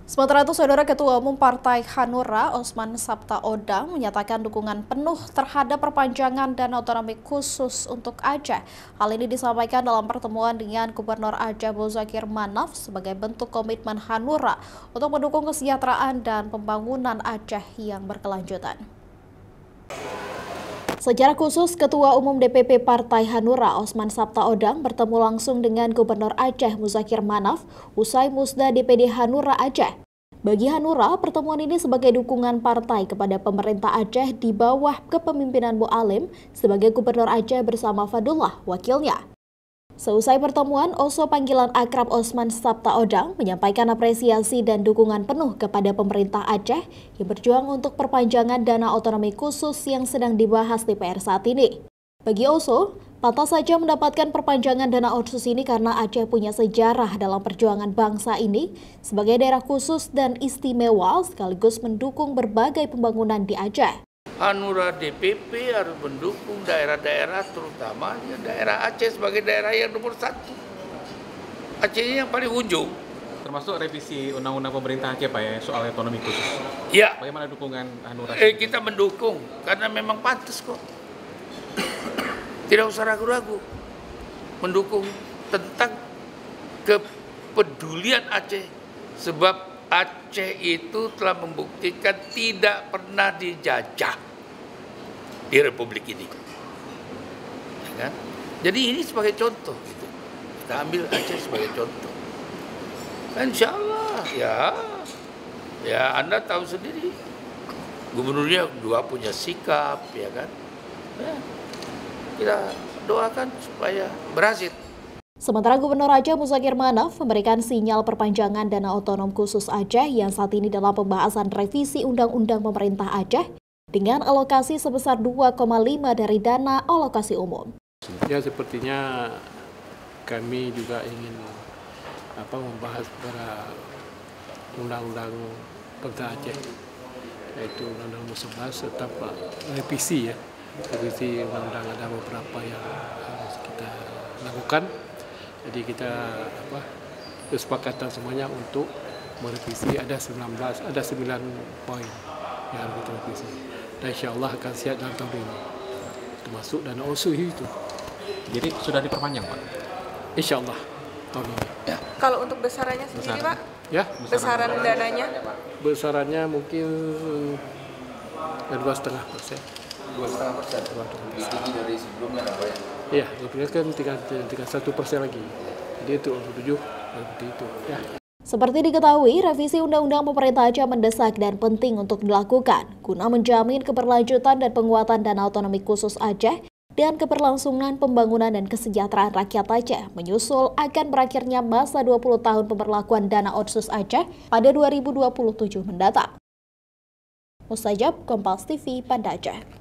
Sementara itu, Saudara Ketua Umum Partai Hanura, Osman Sabtaodang, menyatakan dukungan penuh terhadap perpanjangan dana otonomi khusus untuk Aceh. Hal ini disampaikan dalam pertemuan dengan Gubernur Aceh Muzakir Manaf sebagai bentuk komitmen Hanura untuk mendukung kesejahteraan dan pembangunan Aceh yang berkelanjutan. Secara khusus, Ketua Umum DPP Partai Hanura, Osman Sabtaodang, bertemu langsung dengan Gubernur Aceh Muzakir Manaf usai Musda DPD Hanura Aceh. Bagi Hanura, pertemuan ini sebagai dukungan partai kepada pemerintah Aceh di bawah kepemimpinan Mu'alim sebagai Gubernur Aceh bersama Fadullah, wakilnya. Seusai pertemuan, Oso panggilan akrab Osman Sabtaodang menyampaikan apresiasi dan dukungan penuh kepada pemerintah Aceh yang berjuang untuk perpanjangan dana otonomi khusus yang sedang dibahas DPR saat ini. Bagi Oso, pantas saja mendapatkan perpanjangan dana otsus ini karena Aceh punya sejarah dalam perjuangan bangsa ini sebagai daerah khusus dan istimewa sekaligus mendukung berbagai pembangunan di Aceh. Hanura DPP harus mendukung daerah-daerah terutama daerah Aceh sebagai daerah yang nomor satu. Aceh ini yang paling ujung. Termasuk revisi undang-undang pemerintah Aceh Pak ya, soal otonomi khusus. Ya. Bagaimana dukungan Hanura? Kita mendukung karena memang pantas kok. Tidak usah ragu-ragu. Mendukung tentang kepedulian Aceh. Sebab Aceh itu telah membuktikan tidak pernah dijajah di Republik ini. Ya kan? Jadi ini sebagai contoh. Gitu. Kita ambil Aceh sebagai contoh. Insya Allah ya Anda tahu sendiri. Gubernurnya juga punya sikap, ya kan. Ya, kita doakan supaya berhasil. Sementara Gubernur Aceh Muzakir Manaf memberikan sinyal perpanjangan dana otonom khusus Aceh yang saat ini dalam pembahasan revisi Undang-Undang Pemerintah Aceh dengan alokasi sebesar 2,5 dari dana alokasi umum. Ya, sepertinya kami juga ingin membahas pada Undang-Undang Pemerintah Aceh, yaitu Undang-Undang nomor 11 tetap revisi ya. Revisi undang-undang ada beberapa yang harus kita lakukan. Jadi kita kesepakatan semuanya untuk merevisi ada 9 poin yang harus kita revisi. Dan insya Allah akan siap dalam tahun ini. Termasuk dana OSU itu. Jadi sudah diperpanjang Pak? Insya Allah tahun ini. Ya. Kalau untuk besarannya sendiri Pak? Ya. Besaran dananya? Besarannya mungkin 2,5%. 2,5%. Tinggi dari sebelumnya apa ya? Iya, sebelumnya kan tinggal 1% lagi. Jadi itu 7 seperti itu. Ya. Seperti diketahui, revisi Undang-Undang Pemerintah Aceh mendesak dan penting untuk dilakukan guna menjamin keberlanjutan dan penguatan dana otonomi khusus Aceh dan keberlangsungan pembangunan dan kesejahteraan rakyat Aceh menyusul akan berakhirnya masa 20 tahun pemberlakuan dana otsus Aceh pada 2027 mendatang. Mustajab, Kompas TV, Banda Aceh.